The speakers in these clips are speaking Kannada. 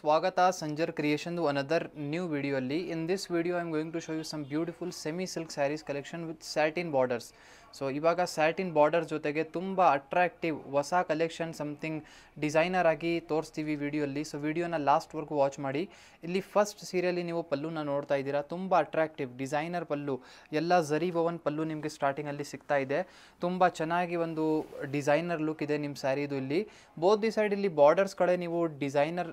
Swagata Sanjar Creation to another new video ಅಲ್ಲಿ. In this video I am going to show you some beautiful semi silk sarees collection with satin borders. So ಇವಾಗ ಸ್ಯಾಟಿನ್ ಬಾರ್ಡರ್ ಜೊತೆಗೆ ತುಂಬ ಅಟ್ರಾಕ್ಟಿವ್ ಹೊಸ ಕಲೆಕ್ಷನ್ ಸಮಥಿಂಗ್ ಡಿಸೈನರ್ ಆಗಿ ತೋರಿಸ್ತೀವಿ ವಿಡಿಯೋಲ್ಲಿ. ಸೊ ವಿಡಿಯೋನ ಲಾಸ್ಟ್ವರೆಗೂ ವಾಚ್ ಮಾಡಿ. ಇಲ್ಲಿ ಫಸ್ಟ್ ಸೀರೆಯಲ್ಲಿ ನೀವು ಪಲ್ಲುನ ನೋಡ್ತಾ ಇದ್ದೀರಾ, ತುಂಬ ಅಟ್ರಾಕ್ಟಿವ್ ಡಿಸೈನರ್ ಪಲ್ಲು, ಎಲ್ಲ ಝರಿ ವವನ್ ಪಲ್ಲು ನಿಮಗೆ ಸ್ಟಾರ್ಟಿಂಗಲ್ಲಿ ಸಿಗ್ತಾ ಇದೆ. ತುಂಬ ಚೆನ್ನಾಗಿ ಒಂದು ಡಿಸೈನರ್ ಲುಕ್ ಇದೆ ನಿಮ್ಮ ಸ್ಯಾರಿದು. ಇಲ್ಲಿ ಬೋತ್ ದಿ ಸೈಡ್ ಇಲ್ಲಿ ಬಾರ್ಡರ್ಸ್ ಕಡೆ ನೀವು ಡಿಸೈನರ್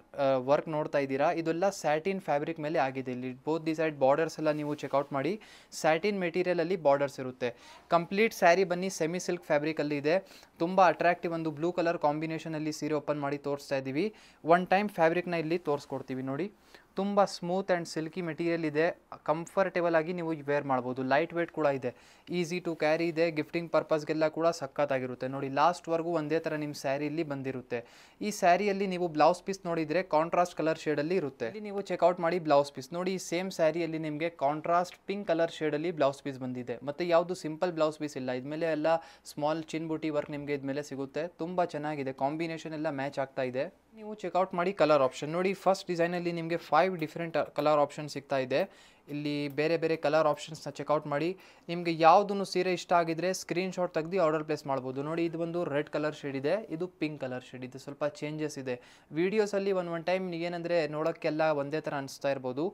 ವರ್ಕ್ ನೋಡ್ತಾ ಇದ್ದೀರಾ. ಇದೆಲ್ಲ ಸ್ಯಾಟಿನ್ ಫ್ಯಾಬ್ರಿಕ್ ಮೇಲೆ ಆಗಿದೆ. ಇಲ್ಲಿ ಬೋತ್ ದಿ ಸೈಡ್ ಬಾರ್ಡರ್ಸ್ ಎಲ್ಲ ನೀವು ಚೆಕ್ಔಟ್ ಮಾಡಿ. ಸ್ಯಾಟಿನ್ ಮೆಟೀರಿಯಲಲ್ಲಿ ಬಾರ್ಡರ್ಸ್ ಇರುತ್ತೆ. ಕಂಪ್ಲೀಟ್ ಸ್ಯಾರಿ ಬನ್ನಿ ಸೆಮಿ ಸಿಲ್ಕ್ ಫ್ಯಾಬ್ರಿಕಲ್ಲಿ ಇದೆ. ತುಂಬ ಅಟ್ರಾಕ್ಟಿವ್ ಒಂದು ಬ್ಲೂ ಕಲರ್ ಕಾಂಬಿನೇಷನಲ್ಲಿ ಸೀರೆ ಓಪನ್ ಮಾಡಿ ತೋರಿಸ್ತಾ ಇದ್ದೀವಿ. ಒನ್ ಟೈಮ್ ಫ್ಯಾಬ್ರಿಕ್ನ ಇಲ್ಲಿ ತೋರಿಸ್ಕೊಡ್ತೀವಿ ನೋಡಿ. ತುಂಬ ಸ್ಮೂತ್ ಆ್ಯಂಡ್ ಸಿಲ್ಕಿ ಮೆಟೀರಿಯಲ್ ಇದೆ. ಕಂಫರ್ಟೇಬಲ್ ಆಗಿ ನೀವು ವೇರ್ ಮಾಡ್ಬೋದು. ಲೈಟ್ ವೇಟ್ ಕೂಡ ಇದೆ, ಈಸಿ ಟು ಕ್ಯಾರಿ ಇದೆ. ಗಿಫ್ಟಿಂಗ್ ಪರ್ಪಸ್ಗೆಲ್ಲ ಕೂಡ ಸಖತ್ತಾಗಿರುತ್ತೆ ನೋಡಿ. ಲಾಸ್ಟ್ವರೆಗೂ ಒಂದೇ ಥರ ನಿಮ್ಮ ಸ್ಯಾರಿಯಲ್ಲಿ ಬಂದಿರುತ್ತೆ. ಈ ಸ್ಯಾರಿಯಲ್ಲಿ ನೀವು ಬ್ಲೌಸ್ ಪೀಸ್ ನೋಡಿದರೆ ಕಾಂಟ್ರಾಸ್ಟ್ ಕಲರ್ ಶೇಡಲ್ಲಿ ಇರುತ್ತೆ. ಇಲ್ಲಿ ನೀವು ಚೆಕ್ಔಟ್ ಮಾಡಿ ಬ್ಲೌಸ್ ಪೀಸ್ ನೋಡಿ. ಈ ಸೇಮ್ ಸ್ಯಾರಿಯಲ್ಲಿ ನಿಮಗೆ ಕಾಂಟ್ರಾಸ್ಟ್ ಪಿಂಕ್ ಕಲರ್ ಶೇಡಲ್ಲಿ ಬ್ಲೌಸ್ ಪೀಸ್ ಬಂದಿದೆ. ಮತ್ತು ಯಾವುದು ಸಿಂಪಲ್ ಬ್ಲೌಸ್ ಪೀಸ್ ಇಲ್ಲ. ಇದ್ಮೇಲೆ ಎಲ್ಲ ಸ್ಮಾಲ್ ಚಿನ್ ಬೂಟಿ ವರ್ಕ್ ನಿಮಗೆ ಇದ್ಮೇಲೆ ಸಿಗುತ್ತೆ. ತುಂಬ ಚೆನ್ನಾಗಿದೆ, ಕಾಂಬಿನೇಷನ್ ಎಲ್ಲ ಮ್ಯಾಚ್ ಆಗ್ತಾ ಇದೆ. ನೀವು ಚೆಕ್ಔಟ್ ಮಾಡಿ ಕಲರ್ ಆಪ್ಷನ್ ನೋಡಿ. ಫಸ್ಟ್ ಡಿಸೈನಲ್ಲಿ ನಿಮಗೆ 5 ಡಿಫ್ರೆಂಟ್ ಕಲರ್ ಆಪ್ಷನ್ ಸಿಗ್ತಾ ಇದೆ. ಇಲ್ಲಿ ಬೇರೆ ಬೇರೆ ಕಲರ್ ಆಪ್ಷನ್ಸ್ನ ಚೆಕ್ಔಟ್ ಮಾಡಿ. ನಿಮಗೆ ಯಾವುದನ್ನು ಸೀರೆ ಇಷ್ಟ ಆಗಿದ್ರೆ ಸ್ಕ್ರೀನ್ಶಾಟ್ ತೆಗೆದು ಆರ್ಡರ್ ಪ್ಲೇಸ್ ಮಾಡ್ಬೋದು. ನೋಡಿ, ಇದು ಒಂದು ರೆಡ್ ಕಲರ್ ಶೇಡ್ ಇದೆ, ಇದು ಪಿಂಕ್ ಕಲರ್ ಶೇಡ್ ಇದೆ. ಸ್ವಲ್ಪ ಚೇಂಜಸ್ ಇದೆ ವೀಡಿಯೋಸಲ್ಲಿ. ಒನ್ ಟೈಮ್ ಏನಂದರೆ ನೋಡೋಕ್ಕೆಲ್ಲ ಒಂದೇ ಥರ ಅನಿಸ್ತಾ ಇರ್ಬೋದು.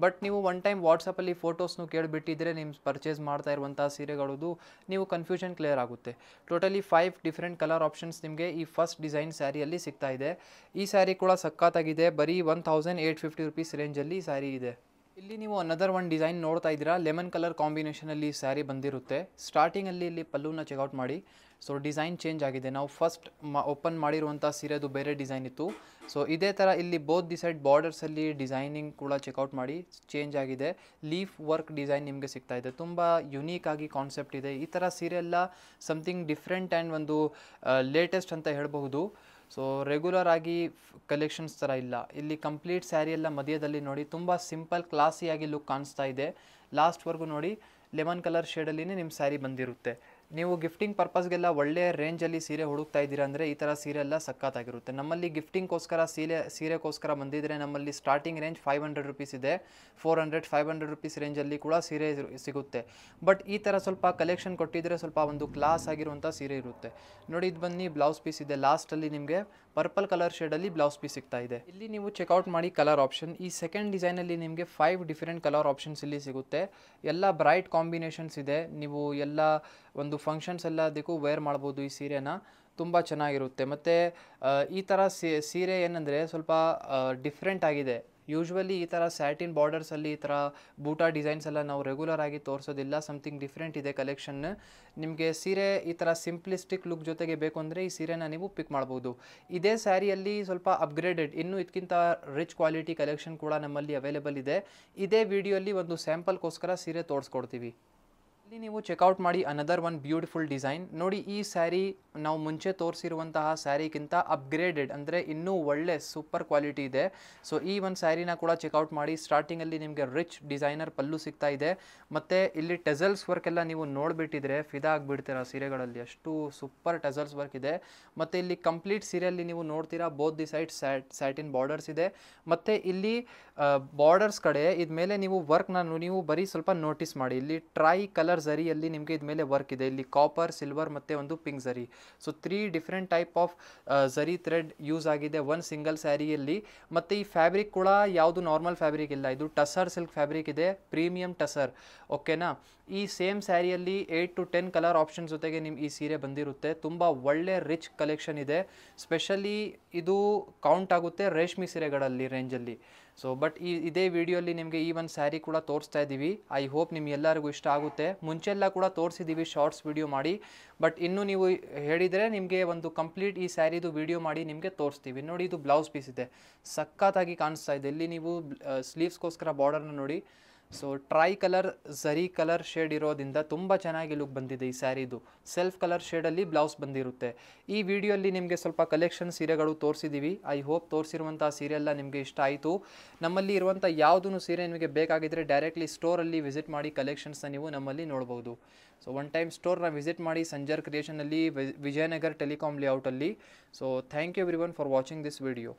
ಬಟ್ ನೀವು ಒನ್ ಟೈಮ್ ವಾಟ್ಸಪ್ಪಲ್ಲಿ ಫೋಟೋಸ್ನು ಕೇಳಿಬಿಟ್ಟಿದ್ರೆ ನಿಮ್ಮ ಪರ್ಚೇಸ್ ಮಾಡ್ತಾ ಇರುವಂಥ ಸೀರೆಗಳದು ನೀವು ಕನ್ಫ್ಯೂಷನ್ ಕ್ಲಿಯರ್ ಆಗುತ್ತೆ. ಟೋಟಲಿ 5 ಡಿಫ್ರೆಂಟ್ ಕಲರ್ ಆಪ್ಷನ್ಸ್ ನಿಮಗೆ ಈ ಫಸ್ಟ್ ಡಿಸೈನ್ ಸ್ಯಾರಿಯಲ್ಲಿ ಸಿಗ್ತಾ ಇದೆ. ಈ ಸ್ಯಾರಿ ಕೂಡ ಸಖತ್ತಾಗಿದೆ. ಬರೀ 1850 ರುಪೀಸ್ ರೇಂಜಲ್ಲಿ ಈ ಸ್ಯಾರಿ ಇದೆ. ಇಲ್ಲಿ ನೀವು ಅನದರ್ ಒನ್ ಡಿಸೈನ್ ನೋಡ್ತಾ ಇದ್ದೀರಾ. ಲೆಮನ್ ಕಲರ್ ಕಾಂಬಿನೇಷನಲ್ಲಿ ಸ್ಯಾರಿ ಬಂದಿರುತ್ತೆ. ಸ್ಟಾರ್ಟಿಂಗಲ್ಲಿ ಇಲ್ಲಿ ಪಲ್ಲುನ ಚೆಕ್ಔಟ್ ಮಾಡಿ. ಸೊ ಡಿಸೈನ್ ಚೇಂಜ್ ಆಗಿದೆ. ನಾವು ಫಸ್ಟ್ ಓಪನ್ ಮಾಡಿರುವಂಥ ಸೀರೆದು ಬೇರೆ ಡಿಸೈನ್ ಇತ್ತು. ಸೊ ಇದೇ ಥರ ಇಲ್ಲಿ ಬೋತ್ ದಿ ಸೈಡ್ ಬಾರ್ಡರ್ಸಲ್ಲಿ ಡಿಸೈನಿಂಗ್ ಕೂಡ ಚೆಕ್ಔಟ್ ಮಾಡಿ. ಚೇಂಜ್ ಆಗಿದೆ. ಲೀಫ್ ವರ್ಕ್ ಡಿಸೈನ್ ನಿಮಗೆ ಸಿಗ್ತಾ ಇದೆ. ತುಂಬ ಯುನೀಕ್ ಆಗಿ ಕಾನ್ಸೆಪ್ಟ್ ಇದೆ. ಈ ಥರ ಸೀರೆ ಎಲ್ಲ ಸಮಥಿಂಗ್ ಡಿಫ್ರೆಂಟ್ ಆ್ಯಂಡ್ ಒಂದು ಲೇಟೆಸ್ಟ್ ಅಂತ ಹೇಳಬಹುದು. ಸೊ ರೆಗ್ಯುಲರ್ ಆಗಿ ಕಲೆಕ್ಷನ್ಸ್ ಥರ ಇಲ್ಲ. ಇಲ್ಲಿ ಕಂಪ್ಲೀಟ್ ಸ್ಯಾರಿ ಎಲ್ಲ ಮಧ್ಯದಲ್ಲಿ ನೋಡಿ ತುಂಬ ಸಿಂಪಲ್ ಕ್ಲಾಸಿಯಾಗಿ ಲುಕ್ ಕಾಣಿಸ್ತಾ ಇದೆ. ಲಾಸ್ಟ್ವರೆಗೂ ನೋಡಿ ಲೆಮನ್ ಕಲರ್ ಶೇಡಲ್ಲಿನೇ ನಿಮ್ಮ ಸ್ಯಾರಿ ಬಂದಿರುತ್ತೆ. ನೀವು ಗಿಫ್ಟಿಂಗ್ ಪರ್ಪಸ್ಗೆಲ್ಲ ಒಳ್ಳೆಯ ರೇಂಜಲ್ಲಿ ಸೀರೆ ಹುಡುಕ್ತಾ ಇದ್ದೀರಾ ಅಂದರೆ ಈ ಥರ ಸೀರೆ ಎಲ್ಲ ಸಖತ್ತಾಗಿರುತ್ತೆ. ನಮ್ಮಲ್ಲಿ ಗಿಫ್ಟಿಂಗ್ಗೋಸ್ಕರ ಸೀರೆಗೋಸ್ಕರ ಬಂದಿದ್ದರೆ ನಮ್ಮಲ್ಲಿ ಸ್ಟಾರ್ಟಿಂಗ್ ರೇಂಜ್ 500 ರುಪೀಸ್ ಇದೆ. 400-500 ರುಪೀಸ್ ರೇಂಜಲ್ಲಿ ಕೂಡ ಸೀರೆ ಸಿಗುತ್ತೆ. ಬಟ್ ಈ ಥರ ಸ್ವಲ್ಪ ಕಲೆಕ್ಷನ್ ಕೊಟ್ಟಿದ್ದರೆ ಸ್ವಲ್ಪ ಒಂದು ಕ್ಲಾಸ್ ಆಗಿರುವಂಥ ಸೀರೆ ಇರುತ್ತೆ ನೋಡಿ. ಇದು ಬನ್ನಿ ಬ್ಲೌಸ್ ಪೀಸ್ ಇದೆ. ಲಾಸ್ಟಲ್ಲಿ ನಿಮಗೆ ಪರ್ಪಲ್ ಕಲರ್ ಶೇಡಲ್ಲಿ ಬ್ಲೌಸ್ ಪೀಸ್ ಸಿಗ್ತಾ ಇದೆ. ಇಲ್ಲಿ ನೀವು ಚೆಕ್ಔಟ್ ಮಾಡಿ ಕಲರ್ ಆಪ್ಷನ್. ಈ ಸೆಕೆಂಡ್ ಡಿಸೈನಲ್ಲಿ ನಿಮಗೆ 5 ಡಿಫರೆಂಟ್ ಕಲರ್ ಆಪ್ಷನ್ಸ್ ಇಲ್ಲಿ ಸಿಗುತ್ತೆ. ಎಲ್ಲ ಬ್ರೈಟ್ ಕಾಂಬಿನೇಷನ್ಸ್ ಇದೆ. ನೀವು ಎಲ್ಲ ಒಂದು ಫಂಕ್ಷನ್ಸ್ ಎಲ್ಲ ಅದಕ್ಕೂ ವೇರ್ ಮಾಡ್ಬೋದು ಈ ಸೀರೆನ. ತುಂಬ ಚೆನ್ನಾಗಿರುತ್ತೆ. ಮತ್ತು ಈ ಥರ ಸೀರೆ ಏನಂದರೆ ಸ್ವಲ್ಪ ಡಿಫ್ರೆಂಟ್ ಆಗಿದೆ. ಯೂಶ್ವಲಿ ಈ ಥರ ಸ್ಯಾಟಿನ್ ಬಾರ್ಡರ್ಸಲ್ಲಿ ಈ ಥರ ಬೂಟಾ ಡಿಸೈನ್ಸ್ ಎಲ್ಲ ನಾವು ರೆಗ್ಯುಲರ್ ಆಗಿ ತೋರಿಸೋದಿಲ್ಲ. ಸಮಥಿಂಗ್ ಡಿಫ್ರೆಂಟ್ ಇದೆ ಕಲೆಕ್ಷನ್. ನಿಮಗೆ ಸೀರೆ ಈ ಥರ ಸಿಂಪ್ಲಿಸ್ಟಿಕ್ ಲುಕ್ ಜೊತೆಗೆ ಬೇಕು ಅಂದರೆ ಈ ಸೀರೆನ ನೀವು ಪಿಕ್ ಮಾಡ್ಬೋದು. ಇದೇ ಸ್ಯಾರಿಯಲ್ಲಿ ಸ್ವಲ್ಪ ಅಪ್ಗ್ರೇಡೆಡ್, ಇನ್ನೂ ಇದಕ್ಕಿಂತ ರಿಚ್ ಕ್ವಾಲಿಟಿ ಕಲೆಕ್ಷನ್ ಕೂಡ ನಮ್ಮಲ್ಲಿ ಅವೈಲೇಬಲ್ ಇದೆ. ಇದೇ ವಿಡಿಯೋಲಿ ಒಂದು ಸ್ಯಾಂಪಲ್ಗೋಸ್ಕರ ಸೀರೆ ತೋರಿಸ್ಕೊಡ್ತೀವಿ. ಇಲ್ಲಿ ನೀವು ಚೆಕ್ಔಟ್ ಮಾಡಿ ಅನದರ್ ಒನ್ ಬ್ಯೂಟಿಫುಲ್ ಡಿಸೈನ್ ನೋಡಿ. ಈ ಸ್ಯಾರಿ ನಾವು ಮುಂಚೆ ತೋರಿಸಿರುವಂತಹ ಸ್ಯಾರಿಗಿಂತ ಅಪ್ಗ್ರೇಡೆಡ್, ಅಂದರೆ ಇನ್ನೂ ಒಳ್ಳೆ ಸೂಪರ್ ಕ್ವಾಲಿಟಿ ಇದೆ. ಸೊ ಈ ಒಂದು ಸ್ಯಾರಿನ ಕೂಡ ಚೆಕ್ಔಟ್ ಮಾಡಿ. ಸ್ಟಾರ್ಟಿಂಗಲ್ಲಿ ನಿಮಗೆ ರಿಚ್ ಡಿಸೈನರ್ ಪಲ್ಲು ಸಿಗ್ತಾ ಇದೆ. ಮತ್ತು ಇಲ್ಲಿ ಟೆಸಲ್ಸ್ ವರ್ಕ್ ಎಲ್ಲ ನೀವು ನೋಡಿಬಿಟ್ಟಿದ್ರೆ ಫಿದಾ ಆಗಿಬಿಡ್ತೀರ ಸೀರೆಗಳಲ್ಲಿ, ಅಷ್ಟು ಸೂಪರ್ ಟೆಸಲ್ಸ್ ವರ್ಕ್ ಇದೆ. ಮತ್ತು ಇಲ್ಲಿ ಕಂಪ್ಲೀಟ್ ಸೀರೆಯಲ್ಲಿ ನೀವು ನೋಡ್ತೀರಾ both the side satin borders ಇದೆ. ಮತ್ತು ಇಲ್ಲಿ ಬಾರ್ಡರ್ಸ್ ಕಡೆ ಇದ್ಮೇಲೆ ನೀವು ವರ್ಕ್ನ ನೀವು ಬರೀ ಸ್ವಲ್ಪ ನೋಟಿಸ್ ಮಾಡಿ. ಇಲ್ಲಿ ಟ್ರೈ ಕಲರ್ ಝರಿಯಲ್ಲಿ ನಿಮಗೆ ಇದ್ಮೇಲೆ ವರ್ಕ್ ಇದೆ. ಇಲ್ಲಿ ಕಾಪರ್, ಸಿಲ್ವರ್ ಮತ್ತು ಒಂದು pink zari. So 3 different type of zari thread use ಆಗಿದೆ ಒಂದು ಸಿಂಗಲ್ ಸ್ಯಾರಿಯಲ್ಲಿ. ಮತ್ತು ಈ ಫ್ಯಾಬ್ರಿಕ್ ಕೂಡ ಯಾವುದು ನಾರ್ಮಲ್ ಫ್ಯಾಬ್ರಿಕ್ ಇಲ್ಲ, ಇದು ಟಸರ್ ಸಿಲ್ಕ್ ಫ್ಯಾಬ್ರಿಕ್ ಇದೆ, ಪ್ರೀಮಿಯಂ ಟಸರ್. ಓಕೆನಾ. ಈ ಸೇಮ್ ಸ್ಯಾರಿಯಲ್ಲಿ 8 to 10 ಕಲರ್ ಆಪ್ಷನ್ ಜೊತೆಗೆ ನಿಮ್ಮ ಈ ಸೀರೆ ಬಂದಿರುತ್ತೆ. ತುಂಬ ಒಳ್ಳೆ ರಿಚ್ ಕಲೆಕ್ಷನ್ ಇದೆ. ಸ್ಪೆಷಲಿ ಇದು ಕೌಂಟ್ ಆಗುತ್ತೆ ರೇಷ್ಮೆ ಸೀರೆಗಳಲ್ಲಿ ರೇಂಜಲ್ಲಿ. ಸೊ ಬಟ್ ಇದೇ ವಿಡಿಯೋಲಿ ನಿಮಗೆ ಈ ಒಂದು ಸ್ಯಾರಿ ಕೂಡ ತೋರಿಸ್ತಾ ಇದ್ದೀವಿ. ಐ ಹೋಪ್ ನಿಮ್ಗೆಲ್ಲರಿಗೂ ಇಷ್ಟ ಆಗುತ್ತೆ. ಮುಂಚೆಲ್ಲ ಕೂಡ ತೋರಿಸಿದ್ದೀವಿ ಶಾರ್ಟ್ಸ್ ವಿಡಿಯೋ ಮಾಡಿ. ಬಟ್ ಇನ್ನೂ ನೀವು ಹೇಳಿದರೆ ನಿಮಗೆ ಒಂದು ಕಂಪ್ಲೀಟ್ ಈ ಸ್ಯಾರಿದು ವಿಡಿಯೋ ಮಾಡಿ ನಿಮಗೆ ತೋರಿಸ್ತೀವಿ ನೋಡಿ. ಇದು ಬ್ಲೌಸ್ ಪೀಸ್ ಇದೆ, ಸಖತ್ತಾಗಿ ಕಾಣಿಸ್ತಾ ಇದೆ. ಇಲ್ಲಿ ನೀವು ಸ್ಲೀವ್ಸ್ಗೋಸ್ಕರ ಬಾರ್ಡರ್ನ ನೋಡಿ. ಸೊ ಟ್ರೈ ಕಲರ್ ಝರಿ ಕಲರ್ ಶೇಡ್ ಇರೋದ್ರಿಂದ ತುಂಬ ಚೆನ್ನಾಗಿ ಲುಕ್ ಬಂದಿದೆ ಈ ಸ್ಯಾರಿದು. ಸೆಲ್ಫ್ ಕಲರ್ ಶೇಡಲ್ಲಿ ಬ್ಲೌಸ್ ಬಂದಿರುತ್ತೆ. ಈ ವಿಡಿಯೋಲಿ ನಿಮಗೆ ಸ್ವಲ್ಪ ಕಲೆಕ್ಷನ್ ಸೀರೆಗಳು ತೋರಿಸಿದ್ದೀವಿ. ಐ ಹೋಪ್ ತೋರಿಸಿರುವಂಥ ಸೀರೆ ಎಲ್ಲ ನಿಮಗೆ ಇಷ್ಟ ಆಯಿತು. ನಮ್ಮಲ್ಲಿ ಇರುವಂಥ ಯಾವುದೂ ಸೀರೆ ನಿಮಗೆ ಬೇಕಾಗಿದ್ದರೆ ಡೈರೆಕ್ಟ್ಲಿ ಸ್ಟೋರಲ್ಲಿ ವಿಸಿಟ್ ಮಾಡಿ ಕಲೆಕ್ಷನ್ಸ್ನ ನೀವು ನಮ್ಮಲ್ಲಿ ನೋಡ್ಬೋದು. ಸೊ ಒನ್ ಟೈಮ್ ಸ್ಟೋರ್ನ ವಿಸಿಟ್ ಮಾಡಿ ಸಂಜರ್ ಕ್ರಿಯೇಷನಲ್ಲಿ, ವಿಜಯನಗರ್ ಟೆಲಿಕಾಮ್ ಲೇಔಟಲ್ಲಿ. So thank you everyone for watching this video.